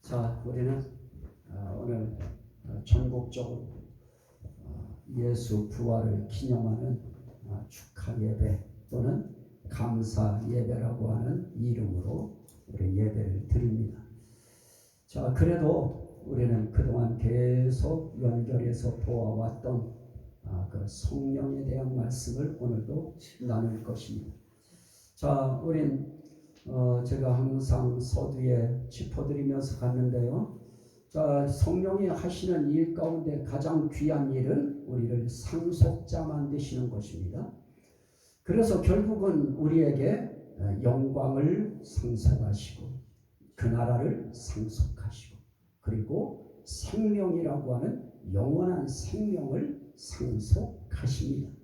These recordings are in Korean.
자, 우리는 오늘 전국적으로 예수 부활을 기념하는 축하 예배 또는 감사 예배라고 하는 이름으로 우리 예배를 드립니다. 자, 그래도 우리는 그동안 계속 연결해서 보아왔던 그 성령에 대한 말씀을 오늘도 나눌 것입니다. 자, 우린 제가 항상 서두에 짚어드리면서 갔는데요. 자, 성령이 하시는 일 가운데 가장 귀한 일은 우리를 상속자 만드시는 것입니다. 그래서 결국은 우리에게 영광을 상속하시고 그 나라를 상속하시고 그리고 생명이라고 하는 영원한 생명을 상속하십니다.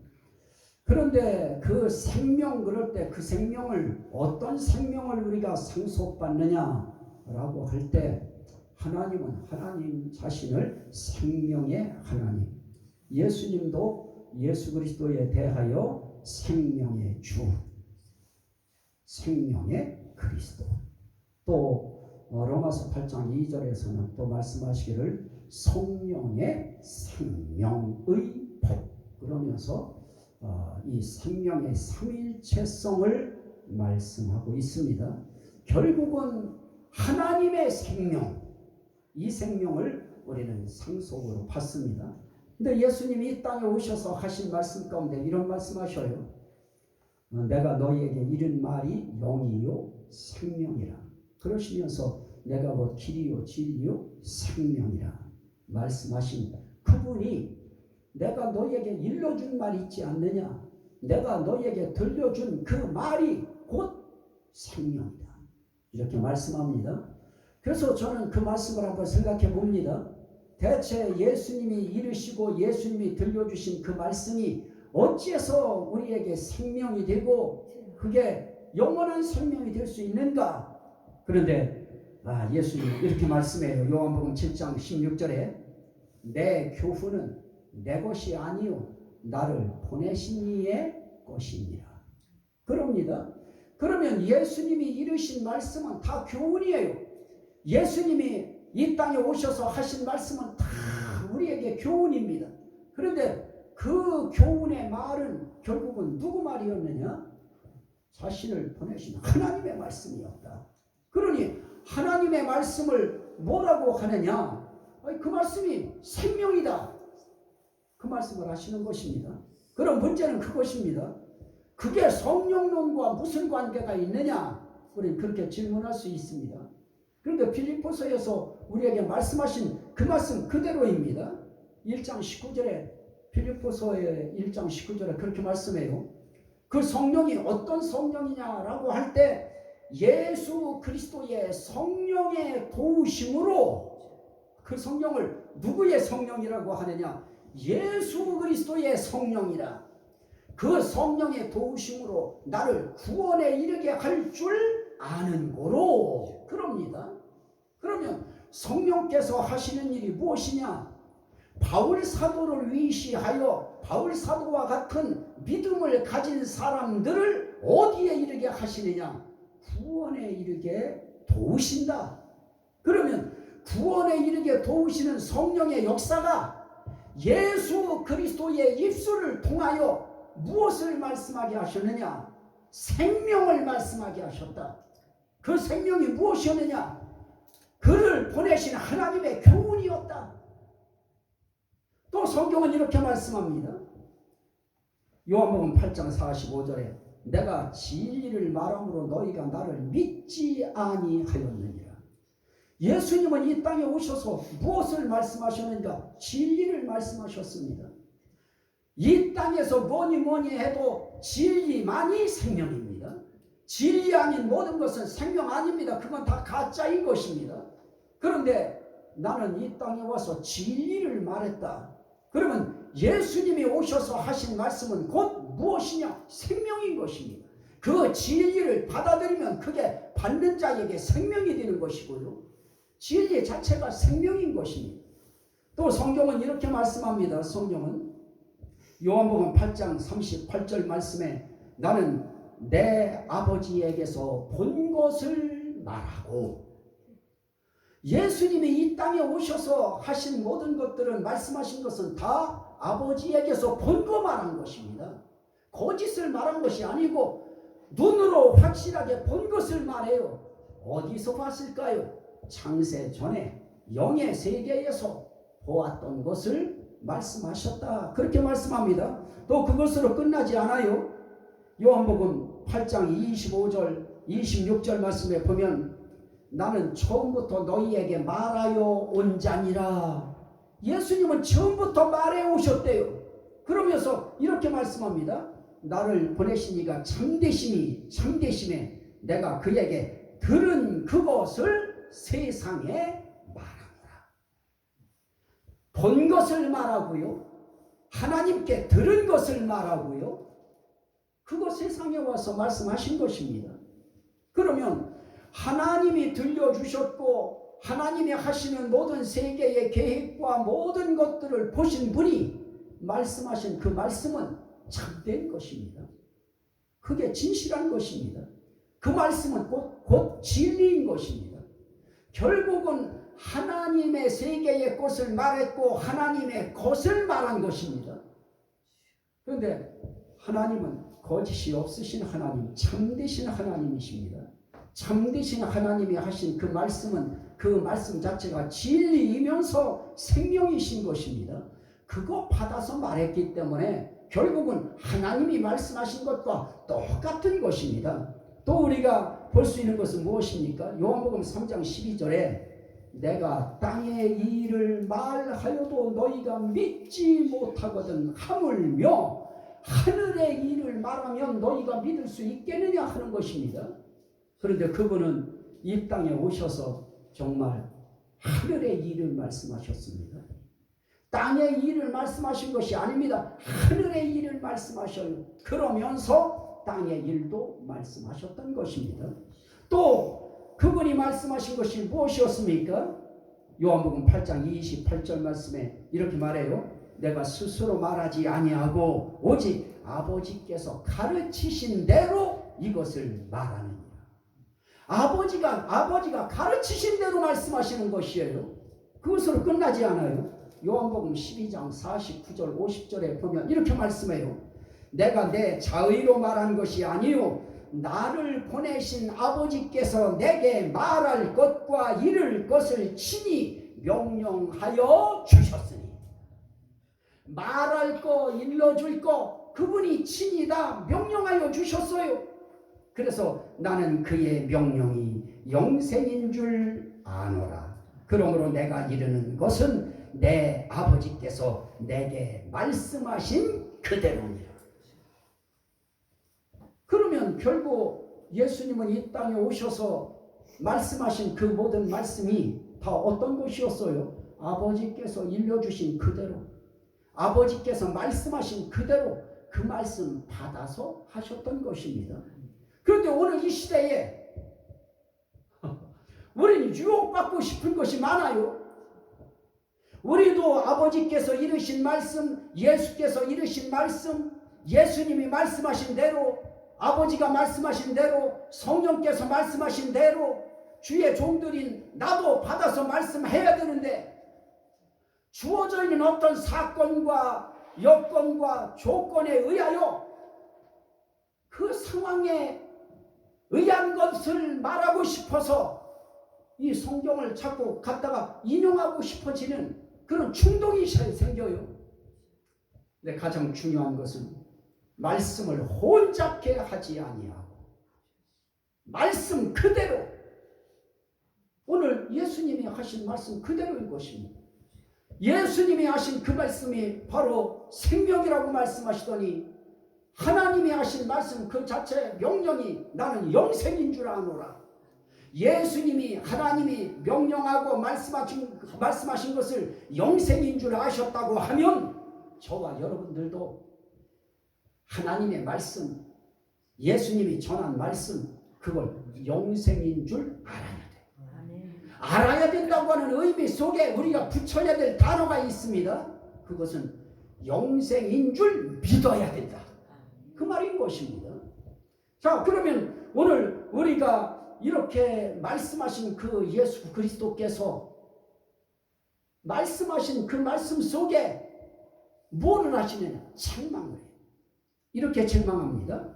그런데 그 생명, 그럴 때 그 생명을 어떤 생명을 우리가 상속받느냐라고 할 때 하나님은 하나님 자신을 생명의 하나님, 예수님도 예수 그리스도에 대하여 생명의 주, 생명의 그리스도, 또 로마서 8장 2절에서는 또 말씀하시기를 성령의 생명의 복, 그러면서 이 생명의 삼일체성을 말씀하고 있습니다. 결국은 하나님의 생명, 이 생명을 우리는 상속으로 받습니다. 근데 예수님이 이 땅에 오셔서 하신 말씀 가운데 이런 말씀하셔요. 내가 너희에게 이른 말이 영이요 생명이라. 그러시면서 내가 곧 길이요 진리요 생명이라 말씀하신 그분이 내가 너희에게 일러준 말이 있지 않느냐? 내가 너희에게 들려준 그 말이 곧 생명이다. 이렇게 말씀합니다. 그래서 저는 그 말씀을 한번 생각해 봅니다. 대체 예수님이 이르시고 예수님이 들려주신 그 말씀이 어찌해서 우리에게 생명이 되고 그게 영원한 생명이 될 수 있는가? 그런데 예수님이 이렇게 말씀해요. 요한복음 7장 16절에 내 교훈은 내 것이 아니요 나를 보내신 이의 것이니라. 그럽니다. 그러면 예수님이 이르신 말씀은 다 교훈이에요. 예수님이 이 땅에 오셔서 하신 말씀은 다 우리에게 교훈입니다. 그런데 그 교훈의 말은 결국은 누구 말이었느냐? 자신을 보내신 하나님의 말씀이었다. 그러니 하나님의 말씀을 뭐라고 하느냐? 그 말씀이 생명이다. 그 말씀을 하시는 것입니다. 그럼 문제는 그것입니다. 그게 성령론과 무슨 관계가 있느냐? 우리는 그렇게 질문할 수 있습니다. 그런데 빌립보서에서 우리에게 말씀하신 그 말씀 그대로입니다. 1장 19절에 빌립보서의 1장 19절에 그렇게 말씀해요. 그 성령이 어떤 성령이냐라고 할 때 예수 그리스도의 성령의 도우심으로 그 성령을 누구의 성령이라고 하느냐? 예수 그리스도의 성령이라. 그 성령의 도우심으로 나를 구원에 이르게 할 줄 아는 고로 그럽니다. 그러면 성령께서 하시는 일이 무엇이냐? 바울 사도를 위시하여 바울 사도와 같은 믿음을 가진 사람들을 어디에 이르게 하시느냐? 구원에 이르게 도우신다. 그러면 구원에 이르게 도우시는 성령의 역사가 예수 그리스도의 입술을 통하여 무엇을 말씀하게 하셨느냐? 생명을 말씀하게 하셨다. 그 생명이 무엇이었느냐? 그를 보내신 하나님의 교훈이었다. 또 성경은 이렇게 말씀합니다. 요한복음 8장 45절에 내가 진리를 말함으로 너희가 나를 믿지 아니하였느니라. 예수님은 이 땅에 오셔서 무엇을 말씀하셨는가? 진리를 말씀하셨습니다. 이 땅에서 뭐니 해도 진리만이 생명입니다. 진리 아닌 모든 것은 생명 아닙니다. 그건 다 가짜인 것입니다. 그런데 나는 이 땅에 와서 진리를 말했다. 그러면 예수님이 오셔서 하신 말씀은 곧 무엇이냐? 생명인 것입니다. 그 진리를 받아들이면 그게 받는 자에게 생명이 되는 것이고요. 진리 자체가 생명인 것입니다. 또 성경은 이렇게 말씀합니다. 성경은 요한복음 8장 38절 말씀에 나는 내 아버지에게서 본 것을 말하고 예수님이 이 땅에 오셔서 하신 모든 것들은, 말씀하신 것은 다 아버지에게서 본 거 말한 것입니다. 거짓을 말한 것이 아니고 눈으로 확실하게 본 것을 말해요. 어디서 봤을까요? 창세 전에 영의 세계에서 보았던 것을 말씀하셨다. 그렇게 말씀합니다. 또 그것으로 끝나지 않아요. 요한복음 8장 25절 26절 말씀에 보면 나는 처음부터 너희에게 말하여 온 자니라. 예수님은 처음부터 말해 오셨대요. 그러면서 이렇게 말씀합니다. 나를 보내신 이가 참되심에 내가 그에게 들은 그것을 세상에 말하노라. 본 것을 말하고요, 하나님께 들은 것을 말하고요, 그거 세상에 와서 말씀하신 것입니다. 그러면 하나님이 들려주셨고 하나님이 하시는 모든 세계의 계획과 모든 것들을 보신 분이 말씀하신 그 말씀은 참된 것입니다. 그게 진실한 것입니다. 그 말씀은 곧 진리인 것입니다. 결국은 하나님의 세계의 것을 말했고 하나님의 것을 말한 것입니다. 그런데 하나님은 거짓이 없으신 하나님, 참되신 하나님이십니다. 참되신 하나님이 하신 그 말씀은 그 말씀 자체가 진리이면서 생명이신 것입니다. 그거 받아서 말했기 때문에 결국은 하나님이 말씀하신 것과 똑같은 것입니다. 또 우리가 볼 수 있는 것은 무엇입니까? 요한복음 3장 12절에 내가 땅의 일을 말하여도 너희가 믿지 못하거든 하물며 하늘의 일을 말하면 너희가 믿을 수 있겠느냐 하는 것입니다. 그런데 그분은 이 땅에 오셔서 정말 하늘의 일을 말씀하셨습니다. 땅의 일을 말씀하신 것이 아닙니다. 하늘의 일을 말씀하셔요. 그러면서 땅의 일도 말씀하셨던 것입니다. 또 그분이 말씀하신 것이 무엇이었습니까? 요한복음 8장 28절 말씀에 이렇게 말해요. 내가 스스로 말하지 아니하고 오직 아버지께서 가르치신 대로 이것을 말하느니라. 아버지가 가르치신 대로 말씀하시는 것이에요. 그것으로 끝나지 않아요. 요한복음 12장 49절 50절에 보면 이렇게 말씀해요. 내가 내 자의로 말한 것이 아니요 나를 보내신 아버지께서 내게 말할 것과 이를 것을 친히 명령하여 주셨으니, 말할 거 일러줄 거 그분이 친히 다 명령하여 주셨어요. 그래서 나는 그의 명령이 영생인 줄 아노라. 그러므로 내가 이르는 것은 내 아버지께서 내게 말씀하신 그대로니라. 그러면 결국 예수님은 이 땅에 오셔서 말씀하신 그 모든 말씀이 다 어떤 것이었어요? 아버지께서 일러주신 그대로, 아버지께서 말씀하신 그대로 그 말씀 받아서 하셨던 것입니다. 그런데 오늘 이 시대에 우리는 유혹받고 싶은 것이 많아요. 우리도 아버지께서 이르신 말씀, 예수께서 이르신 말씀, 예수님이 말씀하신 대로, 아버지가 말씀하신 대로, 성령께서 말씀하신 대로 주의 종들인 나도 받아서 말씀해야 되는데, 주어져 있는 어떤 사건과 여건과 조건에 의하여 그 상황에 의한 것을 말하고 싶어서 이 성경을 자꾸 갖다가 인용하고 싶어지는 그런 충동이 생겨요. 근데 가장 중요한 것은 말씀을 혼잡케 하지 아니하고 말씀 그대로, 오늘 예수님이 하신 말씀 그대로인 것입니다. 예수님이 하신 그 말씀이 바로 생명이라고 말씀하시더니 하나님이 하신 말씀 그 자체 명령이 나는 영생인 줄 아노라. 예수님이 하나님이 명령하고 말씀하신 것을 영생인 줄 아셨다고 하면 저와 여러분들도 하나님의 말씀, 예수님이 전한 말씀, 그걸 영생인 줄 알아야 돼. 알아야 된다고 하는 의미 속에 우리가 붙여야 될 단어가 있습니다. 그것은 영생인 줄 믿어야 된다. 그 말인 것입니다. 자, 그러면 오늘 우리가 이렇게 말씀하신 그 예수 그리스도께서 말씀하신 그 말씀 속에 뭐를 하시느냐? 책망을 해요. 이렇게 책망합니다.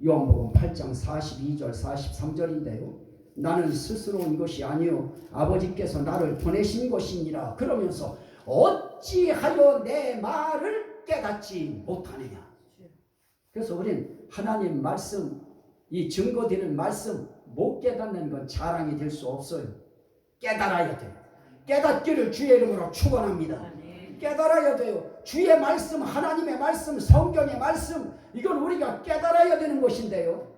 요한복음 8장 42절 43절인데요. 나는 스스로 온 것이 아니요 아버지께서 나를 보내신 것이니라. 그러면서 어찌하여 내 말을 깨닫지 못하느냐. 그래서 우린 하나님 말씀, 이 증거되는 말씀 못 깨닫는 건 자랑이 될 수 없어요. 깨달아야 돼요. 깨닫기를 주의 이름으로 축원합니다. 깨달아야 돼요. 주의 말씀, 하나님의 말씀, 성경의 말씀, 이건 우리가 깨달아야 되는 것인데요.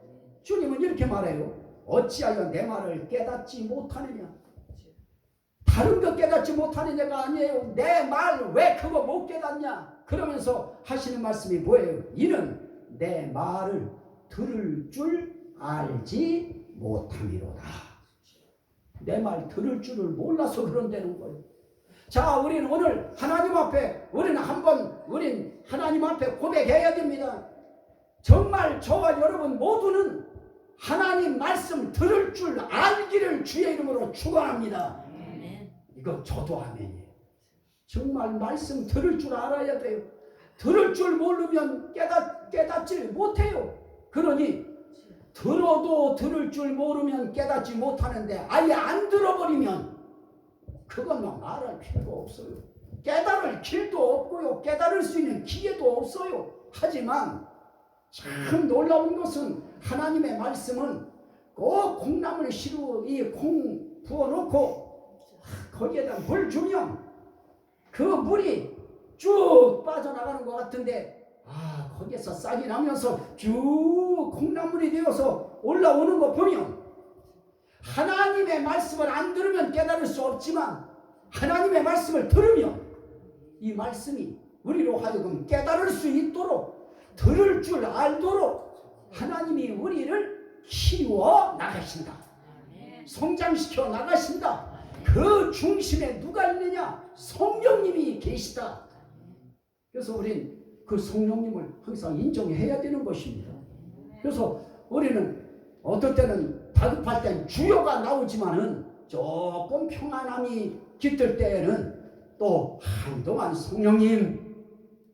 주님은 이렇게 말해요. 어찌하여 내 말을 깨닫지 못하느냐. 다른 거 깨닫지 못하느냐가 아니에요. 내 말 왜 그거 못 깨닫냐. 그러면서 하시는 말씀이 뭐예요? 이는 내 말을 들을 줄 알지 못함이로다. 내 말 들을 줄을 몰라서 그런다는 거예요. 자, 우리는 오늘 하나님 앞에 우리는 하나님 앞에 고백해야 됩니다. 정말 저와 여러분 모두는 하나님 말씀 들을 줄 알기를 주의 이름으로 축원합니다. 이거 저도 아멘이에요. 정말 말씀 들을 줄 알아야 돼요. 들을 줄 모르면 깨닫지 못해요. 그러니 들어도 들을 줄 모르면 깨닫지 못하는데 아예 안 들어버리면 그건 말할 필요가 없어요. 깨달을 길도 없고요. 깨달을 수 있는 기회도 없어요. 하지만 참 놀라운 것은 하나님의 말씀은 꼭 콩나물 시루 이 콩 부어놓고 거기에다 물 주면 그 물이 쭉 빠져나가는 것 같은데 거기에서 싹이 나면서 쭉 콩나물이 되어서 올라오는 거 보면 하나님의 말씀을 안 들으면 깨달을 수 없지만 하나님의 말씀을 들으면 이 말씀이 우리로 하여금 깨달을 수 있도록 들을 줄 알도록 하나님이 우리를 키워 나가신다. 성장시켜 나가신다. 그 중심에 누가 있느냐? 성령님이 계시다. 그래서 우린 그 성령님을 항상 인정해야 되는 것입니다. 그래서 우리는 어떨 때는 다급할 땐 주여가 나오지만은 조금 평안함이 깃들 때에는 또 한동안 성령님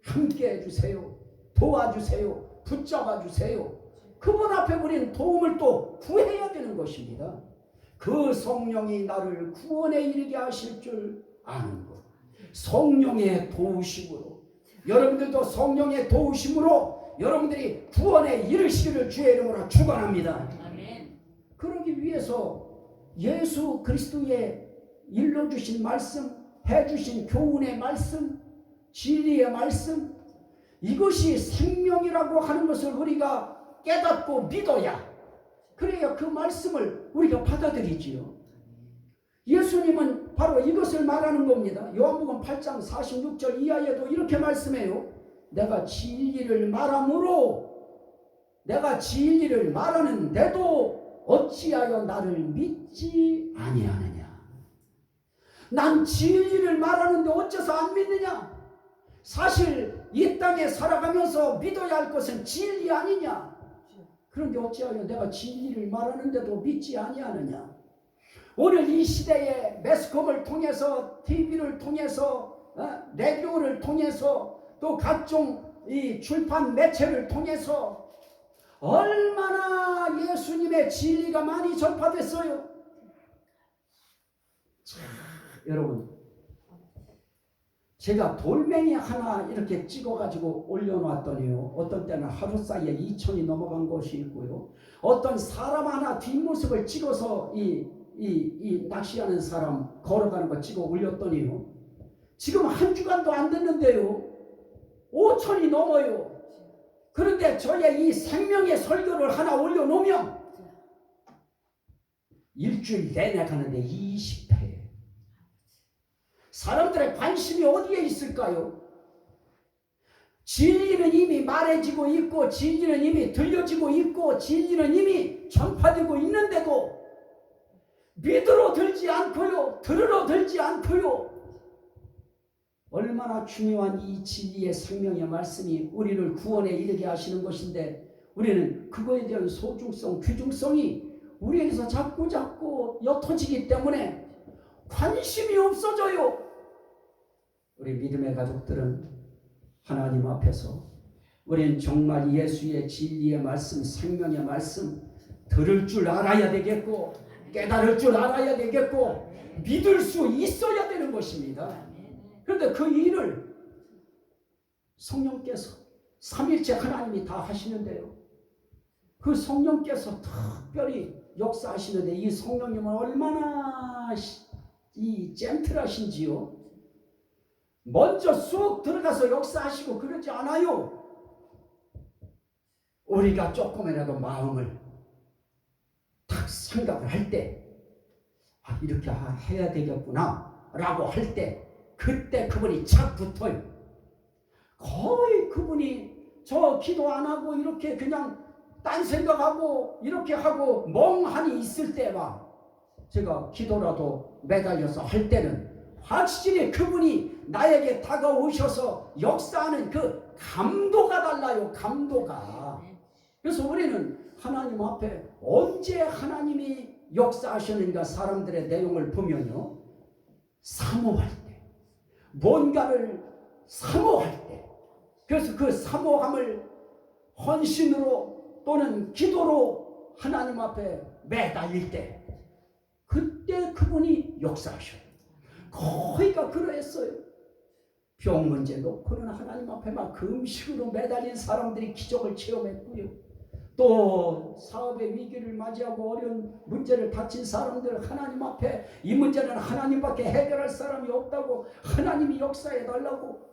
함께 해주세요. 도와주세요. 붙잡아 주세요. 그분 앞에 우리는 도움을 또 구해야 되는 것입니다. 그 성령이 나를 구원에 이르게 하실 줄 아는 것. 성령의 도우심으로 여러분들도 성령의 도우심으로 여러분들이 구원에 이르시기를 주의 이름으로 축원합니다. 그러기 위해서 예수 그리스도의 일러주신 말씀, 해주신 교훈의 말씀, 진리의 말씀, 이것이 생명이라고 하는 것을 우리가 깨닫고 믿어야 그래야 그 말씀을 우리가 받아들이지요. 예수님은 바로 이것을 말하는 겁니다. 요한복음 8장 46절 이하에도 이렇게 말씀해요. 내가 진리를 말하는데도 어찌하여 나를 믿지 아니하느냐. 난 진리를 말하는데 어째서 안 믿느냐. 사실 이 땅에 살아가면서 믿어야 할 것은 진리 아니냐. 그런데 어찌하여 내가 진리를 말하는데도 믿지 아니하느냐. 오늘 이 시대에 매스컴을 통해서 TV를 통해서 라디오를 통해서 또 각종 이 출판 매체를 통해서 얼마나 예수님의 진리가 많이 전파됐어요. 자, 여러분, 제가 돌멩이 하나 이렇게 찍어가지고 올려놨더니요. 어떤 때는 하루 사이에 2,000이 넘어간 것이 있고요. 어떤 사람 하나 뒷모습을 찍어서 이 낚시하는 사람 걸어가는 거 찍어 올렸더니요. 지금 한 주간도 안 됐는데요. 5,000이 넘어요. 그런데 저의 이 생명의 설교를 하나 올려놓으면 일주일 내내 가는데 20회. 사람들의 관심이 어디에 있을까요? 진리는 이미 말해지고 있고 진리는 이미 들려지고 있고 진리는 이미 전파되고 있는데도 믿으러 들지 않고요. 들으러 들지 않고요. 얼마나 중요한 이 진리의 생명의 말씀이 우리를 구원에 이르게 하시는 것인데 우리는 그거에 대한 소중성, 귀중성이 우리 안에서 자꾸 옅어지기 때문에 관심이 없어져요. 우리 믿음의 가족들은 하나님 앞에서 우리는 정말 예수의 진리의 말씀, 생명의 말씀 들을 줄 알아야 되겠고 깨달을 줄 알아야 되겠고 믿을 수 있어야 되는 것입니다. 그런데 그 일을 성령께서 삼일째 하나님이 다 하시는데요. 그 성령께서 특별히 역사하시는데 이 성령님은 얼마나 이 젠틀하신지요. 먼저 쑥 들어가서 역사하시고 그러지 않아요. 우리가 조금이라도 마음을 딱 생각을 할 때 이렇게 해야 되겠구나 라고 할 때 그때 그분이 착 붙어요. 거의 그분이 저 기도 안 하고 이렇게 그냥 딴 생각하고 이렇게 하고 멍하니 있을 때와 제가 기도라도 매달려서 할 때는 확실히 그분이 나에게 다가오셔서 역사하는 그 감도가 달라요. 감도가. 그래서 우리는 하나님 앞에 언제 하나님이 역사하셨는가 사람들의 내용을 보면요. 사모할 때 뭔가를 사모할 때 그래서 그 사모함을 헌신으로 또는 기도로 하나님 앞에 매달릴 때 그때 그분이 역사하셔요. 거의가 그러했어요. 병 문제 놓고는 하나님 앞에 막 금식으로 매달린 사람들이 기적을 체험했고요. 또 사업의 위기를 맞이하고 어려운 문제를 닥친 사람들 하나님 앞에 이 문제는 하나님밖에 해결할 사람이 없다고 하나님이 역사해 달라고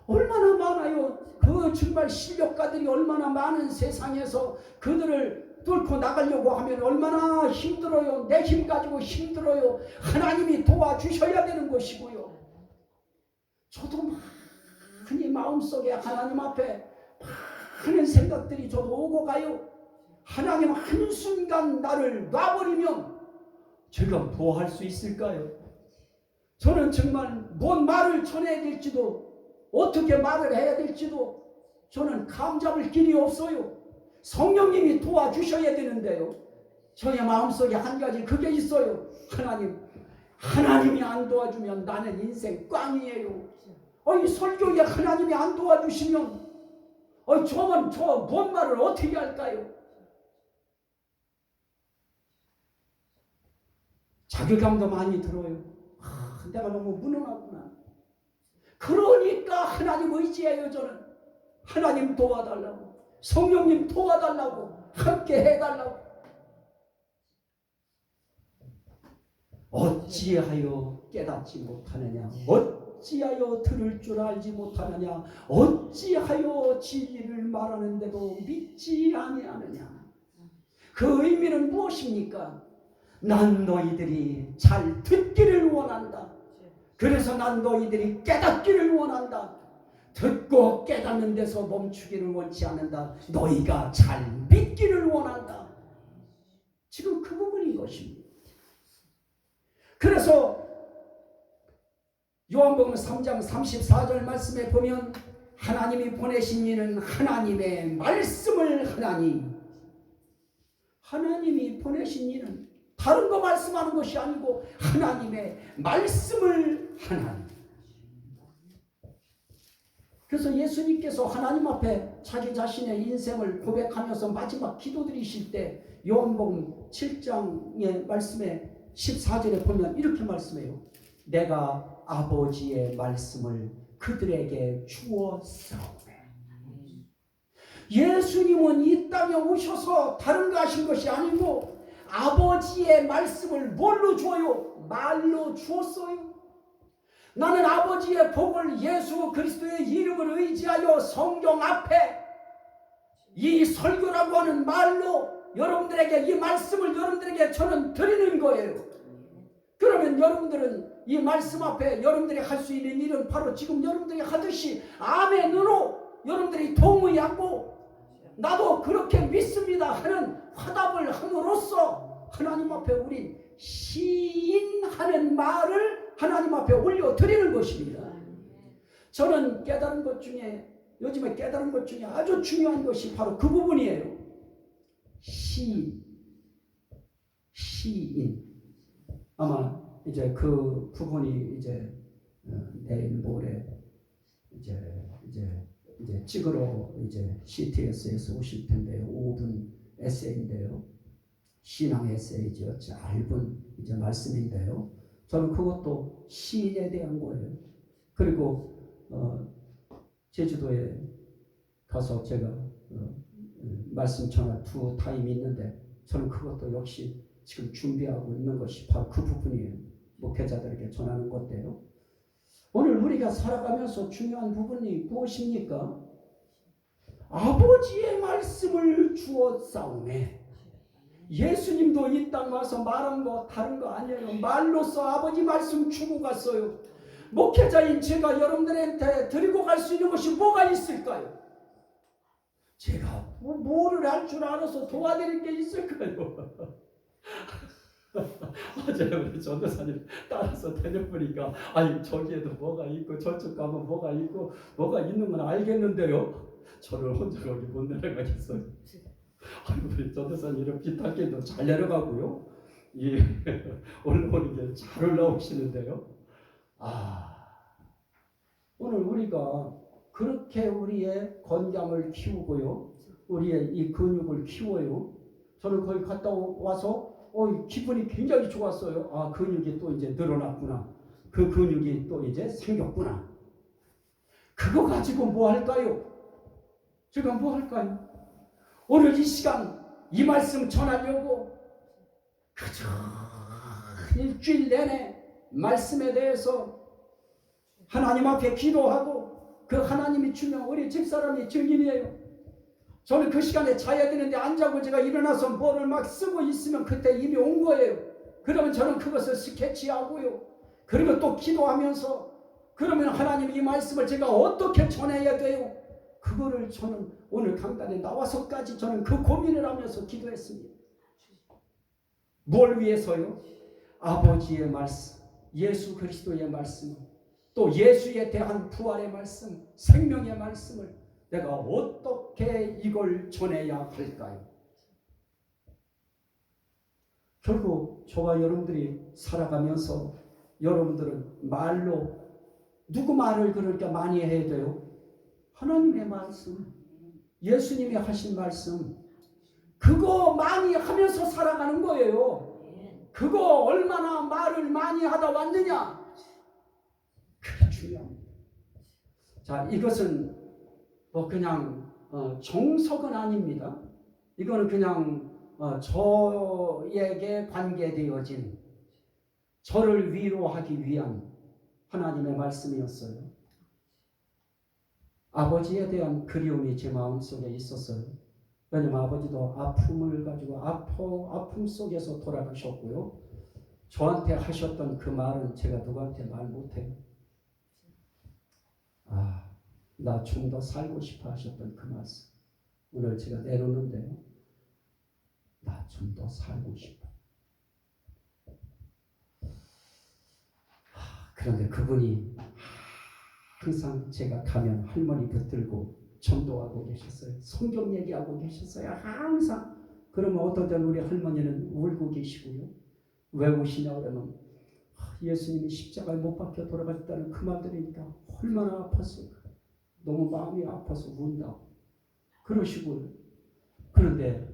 얼마나 많아요. 그 정말 실력가들이 얼마나 많은 세상에서 그들을 뚫고 나가려고 하면 얼마나 힘들어요. 내 힘 가지고 힘들어요. 하나님이 도와주셔야 되는 것이고요. 저도 많이 마음속에 하나님 앞에 많은 생각들이 저도 오고 가요. 하나님 한순간 나를 놔버리면 제가 뭐 할 수 있을까요? 저는 정말 뭔 말을 전해야 될지도 어떻게 말을 해야 될지도 저는 감잡을 길이 없어요. 성령님이 도와주셔야 되는데요. 저의 마음속에 한 가지 그게 있어요. 하나님이 안 도와주면 나는 인생 꽝이에요. 이 설교에 하나님이 안 도와주시면 저 뭔 말을 어떻게 할까요? 자괴감도 많이 들어요. 내가 너무 무능하구나. 그러니까 하나님 의지해요. 저는 하나님 도와달라고 성령님 도와달라고 함께 해달라고. 어찌하여 깨닫지 못하느냐, 어찌하여 들을 줄 알지 못하느냐, 어찌하여 진리를 말하는데도 믿지 아니하느냐. 그 의미는 무엇입니까? 난 너희들이 잘 듣기를 원한다. 그래서 난 너희들이 깨닫기를 원한다. 듣고 깨닫는 데서 멈추기를 원치 않는다. 너희가 잘 믿기를 원한다. 지금 그 부분인 것입니다. 그래서 요한복음 3장 34절 말씀에 보면 하나님이 보내신 이는 하나님의 말씀을 하나니, 하나님이 보내신 이는 다른 거 말씀하는 것이 아니고 하나님의 말씀을 하나니. 그래서 예수님께서 하나님 앞에 자기 자신의 인생을 고백하면서 마지막 기도드리실 때 요한복음 7장의 말씀에 14절에 보면 이렇게 말씀해요. 내가 아버지의 말씀을 그들에게 주었사오매. 예수님은 이 땅에 오셔서 다른 거 하신 것이 아니고 아버지의 말씀을 뭘로 주어요? 말로 주었어요. 나는 아버지의 복을 예수 그리스도의 이름을 의지하여 성경 앞에 이 설교라고 하는 말로 여러분들에게 이 말씀을 여러분들에게 저는 드리는 거예요. 그러면 여러분들은 이 말씀 앞에 여러분들이 할 수 있는 일은 바로 지금 여러분들이 하듯이 아멘으로 여러분들이 동의하고 나도 그렇게 믿습니다 하는 화답을 함으로써 하나님 앞에 우리 시인하는 말을 하나님 앞에 올려드리는 것입니다. 저는 깨달은 것 중에 요즘에 깨달은 것 중에 아주 중요한 것이 바로 그 부분이에요. 시인. 시인. 아마 이제 그 부분이 이제 내일 모레 이제 찍으러 이제 CTS에서 오실 텐데요. 5분 에세이인데요. 신앙 에세이죠. 짧은 이제 말씀인데요. 저는 그것도 시인에 대한 거예요. 그리고 제주도에 가서 제가 말씀 전할 두 타임이 있는데 저는 그것도 역시 지금 준비하고 있는 것이 바로 그 부분이에요. 목회자들에게 전하는 건데요. 오늘 우리가 살아가면서 중요한 부분이 무엇입니까? 아버지의 말씀을 주어 싸우네. 예수님도 이 땅 와서 말한 거 다른 거 아니에요. 말로써 아버지 말씀 주고 갔어요. 목회자인 제가 여러분들한테 드리고 갈 수 있는 것이 뭐가 있을까요? 제가 뭐를 할 줄 알아서 도와드릴 게 있을까요? 어제 우리 전도사님 따라서 다녀보니까 아니 저기에도 뭐가 있고 저쪽 가면 뭐가 있고 뭐가 있는 건 알겠는데요. 저를 혼자 거기 못 내려가겠어요. 아니 우리 전도사님 이렇게 비탈게도 잘 내려가고요. 예, 올라오는 게 잘 올라오시는데요. 오늘 우리가 그렇게 우리의 건강을 키우고요. 우리의 이 근육을 키워요. 저는 거기 갔다 와서 기분이 굉장히 좋았어요. 근육이 또 이제 늘어났구나. 그 근육이 또 이제 생겼구나. 그거 가지고 뭐 할까요? 제가 뭐 할까요? 오늘 이 시간 이 말씀 전하려고 그저 일주일 내내 말씀에 대해서 하나님 앞에 기도하고 그 하나님이 주면 우리 집사람이 증인이에요. 저는 그 시간에 자야 되는데 안 자고 제가 일어나서 뭐를 막 쓰고 있으면 그때 이미 온 거예요. 그러면 저는 그것을 스케치하고요. 그리고 또 기도하면서 그러면 하나님 이 말씀을 제가 어떻게 전해야 돼요? 그거를 저는 오늘 강단에 나와서까지 저는 그 고민을 하면서 기도했습니다. 뭘 위해서요? 아버지의 말씀, 예수 그리스도의 말씀, 또 예수에 대한 부활의 말씀, 생명의 말씀을 내가 어떻게 이걸 전해야 할까요? 결국 저와 여러분들이 살아가면서 여러분들은 말로 누구 말을 그렇게 많이 해야 돼요? 하나님의 말씀, 예수님이 하신 말씀, 그거 많이 하면서 살아가는 거예요. 그거 얼마나 말을 많이 하다 왔느냐? 그게 중요합니다. 자, 이것은 그냥 정석은 아닙니다. 이거는 그냥 저에게 관계되어진 저를 위로하기 위한 하나님의 말씀이었어요. 아버지에 대한 그리움이 제 마음속에 있었어요. 왜냐하면 아버지도 아픔을 가지고 아픔 속에서 돌아가셨고요. 저한테 하셨던 그 말은 제가 누구한테 말 못해요. 나 좀 더 살고 싶어 하셨던 그 말씀. 오늘 제가 내놓는데요. 나 좀 더 살고 싶어. 그런데 그분이 항상 제가 가면 할머니 붙들고 전도하고 계셨어요. 성경 얘기하고 계셨어요. 항상. 그러면 어떤 때는 우리 할머니는 울고 계시고요. 왜 우시냐 그러면 예수님이 십자가에 못 박혀 돌아가셨다는 그 말 들으니까 얼마나 아팠을까. 너무 마음이 아파서 운다. 그러시고요. 그런데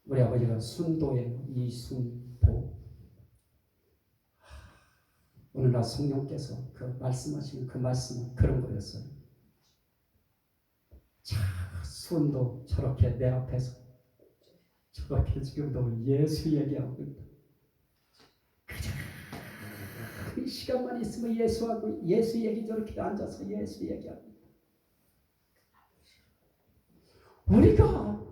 우리 아버지가 순도예요. 이순도. 오늘날 성령께서 그 말씀하시는 그 말씀은 그런 거였어요. 자, 순도 저렇게 내 앞에서 저렇게 지금도 예수 얘기하고 있다. 그저 그 시간만 있으면 예수하고 예수 얘기 저렇게 앉아서 예수 얘기하고 있다. 우리가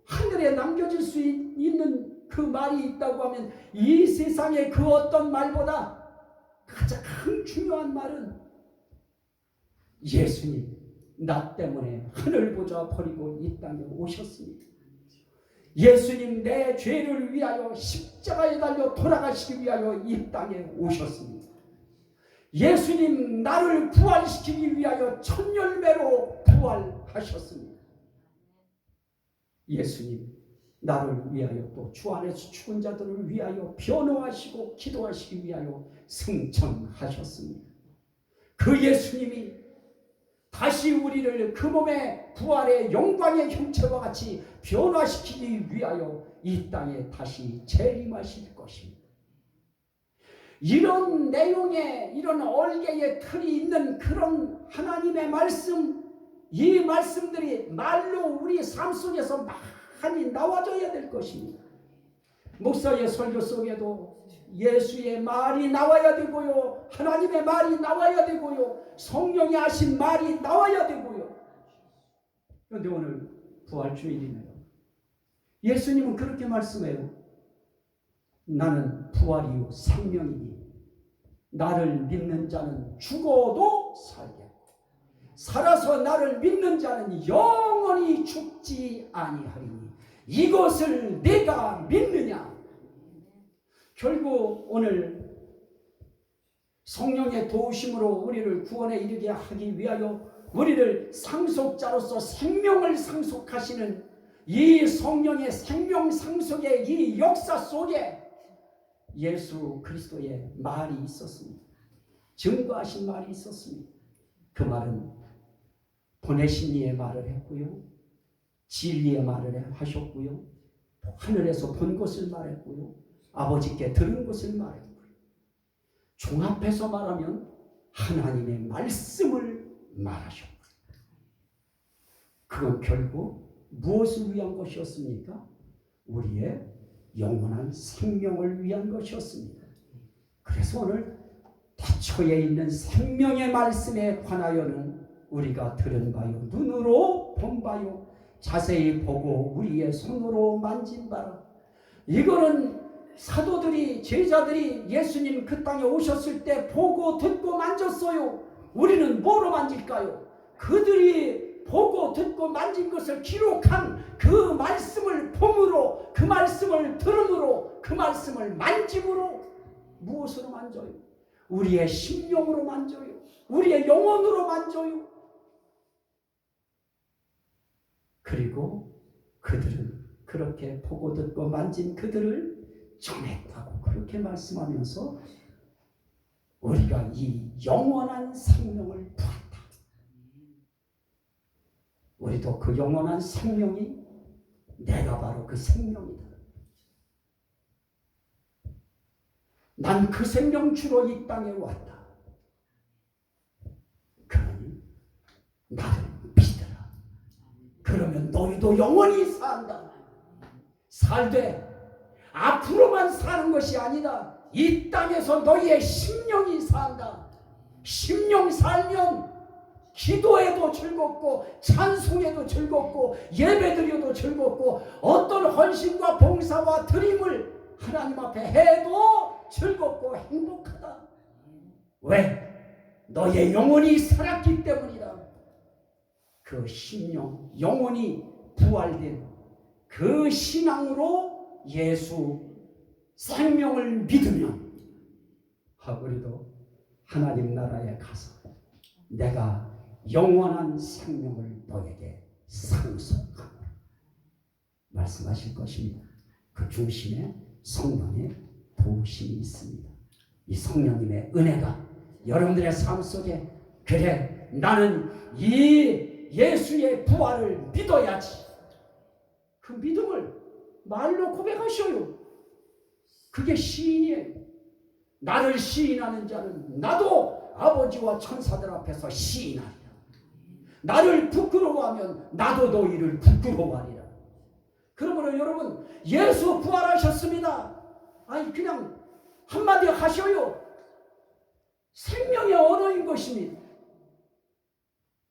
하늘에 남겨질 수 있는 그 말이 있다고 하면 이 세상의 그 어떤 말보다 가장 중요한 말은 예수님 나 때문에 하늘 보좌 버리고 이 땅에 오셨습니다. 예수님 내 죄를 위하여 십자가에 달려 돌아가시기 위하여 이 땅에 오셨습니다. 예수님 나를 부활시키기 위하여 첫 열매로 부활하셨습니다. 예수님 나를 위하여 또 주 안에서 죽은 자들을 위하여 변호하시고 기도하시기 위하여 승천하셨습니다. 그 예수님이 다시 우리를 그 몸의 부활의 영광의 형체와 같이 변화시키기 위하여 이 땅에 다시 재림하실 것입니다. 이런 내용의 이런 얼개의 틀이 있는 그런 하나님의 말씀, 이 말씀들이 말로 우리 삶 속에서 많이 나와줘야 될 것입니다. 목사의 설교 속에도 예수의 말이 나와야 되고요, 하나님의 말이 나와야 되고요, 성령이 하신 말이 나와야 되고요. 그런데 오늘 부활주일이네요. 예수님은 그렇게 말씀해요. 나는 부활이요 생명이니 나를 믿는 자는 죽어도 살겠고 살아서 나를 믿는 자는 영원히 죽지 아니하리니 이것을 내가 믿느냐. 결국 오늘 성령의 도우심으로 우리를 구원에 이르게 하기 위하여 우리를 상속자로서 생명을 상속하시는 이 성령의 생명 상속의 이 역사 속에 예수 그리스도의 말이 있었습니다. 증거하신 말이 있었습니다. 그 말은 보내신 이의 말을 했고요, 진리의 말을 하셨고요, 하늘에서 본 것을 말했고요, 아버지께 들은 것을 말했고요. 종합해서 말하면 하나님의 말씀을 말하셨고요. 그건 결국 무엇을 위한 것이었습니까? 우리의 영원한 생명을 위한 것이었습니다. 그래서 오늘 태초에 있는 생명의 말씀에 관하여는 우리가 들은 바요, 눈으로 본 바요, 자세히 보고 우리의 손으로 만진 바라. 이거는 사도들이, 제자들이 예수님 그 땅에 오셨을 때 보고 듣고 만졌어요. 우리는 뭐로 만질까요? 그들이 보고 듣고 만진 것을 기록한 그 말씀을 봄으로, 그 말씀을 들음으로, 그 말씀을 만짐으로 무엇으로 만져요? 우리의 심령으로 만져요. 우리의 영혼으로 만져요. 그리고 그들은 그렇게 보고 듣고 만진 그들을 전했다고 그렇게 말씀하면서 우리가 이 영원한 생명을 받았다. 우리도 그 영원한 생명이 내가 바로 그 생명이다. 난 그 생명 주로 이 땅에 왔다. 그러니 나를 믿어라. 그러면 너희도 영원히 산다. 살되 앞으로만 사는 것이 아니다. 이 땅에서 너희의 심령이 산다. 심령 살면 기도해도 즐겁고 찬송해도 즐겁고 예배드려도 즐겁고 어떤 헌신과 봉사와 드림을 하나님 앞에 해도 즐겁고 행복하다. 왜? 너의 영혼이 살았기 때문이다. 그 심령, 영혼이 부활된 그 신앙으로 예수 생명을 믿으면 우리도 하나님 나라에 가서 내가 영원한 생명을 너에게 상속하노라 말씀하실 것입니다. 그 중심에 성령의 도우심이 있습니다. 이 성령님의 은혜가 여러분들의 삶 속에, 그래 나는 이 예수의 부활을 믿어야지, 그 믿음을 말로 고백하셔요. 그게 시인이에요. 나를 시인하는 자는 나도 아버지와 천사들 앞에서 시인하리라. 나를 부끄러워하면 나도 너희를 부끄러워하리라. 그러므로 여러분, 예수 부활하셨습니다. 아니 그냥 한마디 하셔요. 생명의 언어인 것입니다.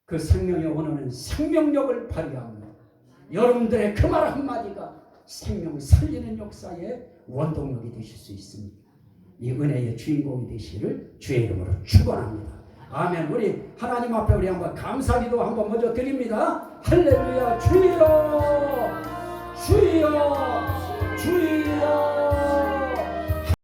그 생명의 언어는 생명력을 발휘합니다. 여러분들의 그 말 한마디가 생명을 살리는 역사의 원동력이 되실 수 있습니다. 이 은혜의 주인공이 되시기를 주의 이름으로 축원합니다. 아멘. 우리 하나님 앞에 우리 한번 감사기도 한번 먼저 드립니다. 할렐루야. 주여 주여 주여